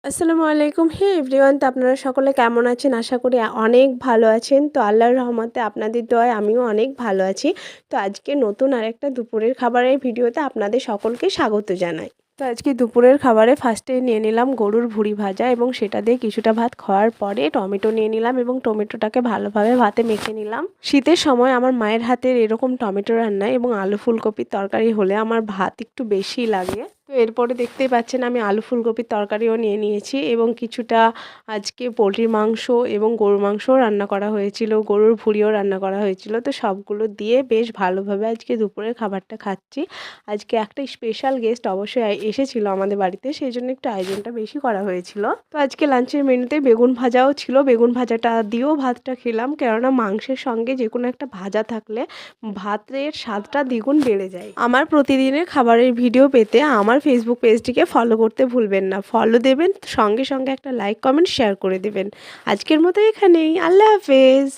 আসসালামু আলাইকুম। হে এভরিওয়ান, তো আপনারা সকলে কেমন আছেন? আশা করি অনেক ভালো আছেন। তো আল্লাহর রহমতে আপনাদের দোয়ায় আমিও অনেক ভালো আছি। তো আজকে নতুন আরেকটা দুপুরের খাবারের ভিডিওতে আপনাদের সকলকে স্বাগত জানাই। তো আজকে দুপুরের খাবারে ফার্স্টে নিয়ে নিলাম গরুর ভুঁড়ি ভাজা এবং সেটা দিয়ে কিছুটা ভাত খাওয়ার পরে টমেটো নিয়ে নিলাম এবং টমেটোটাকে ভালোভাবে ভাতে মেখে নিলাম। শীতের সময় আমার মায়ের হাতের এরকম টমেটো রান্না এবং আলু ফুলকপির তরকারি হলে আমার ভাত একটু বেশি লাগে। তো এরপরে দেখতেই পাচ্ছেন আমি আলু ফুলকপির তরকারিও নিয়ে নিয়েছি এবং কিছুটা আজকে পোলট্রির মাংস এবং গরুর মাংসও রান্না করা হয়েছিল, গরুর ভুঁড়িও রান্না করা হয়েছিল। তো সবগুলো দিয়ে বেশ ভালোভাবে আজকে দুপুরের খাবারটা খাচ্ছি। আজকে একটা স্পেশাল গেস্ট অবশ্যই এসেছিল আমাদের বাড়িতে, সেই জন্য একটু আয়োজনটা বেশি করা হয়েছিল। তো আজকে লাঞ্চের মেনুতে বেগুন ভাজাও ছিল, বেগুন ভাজাটা দিয়েও ভাতটা খেলাম, কেননা মাংসের সঙ্গে যে কোনো একটা ভাজা থাকলে ভাতের স্বাদটা দ্বিগুণ বেড়ে যায়। আমার প্রতিদিনের খাবারের ভিডিও পেতে আমার ফেসবুক পেজটিকে ফলো করতে ভুলবেন না। ফলো দেবেন, সঙ্গে সঙ্গে একটা লাইক কমেন্ট শেয়ার করে দেবেন। আজকের মতো এখানেই, আল্লাহ হাফেজ।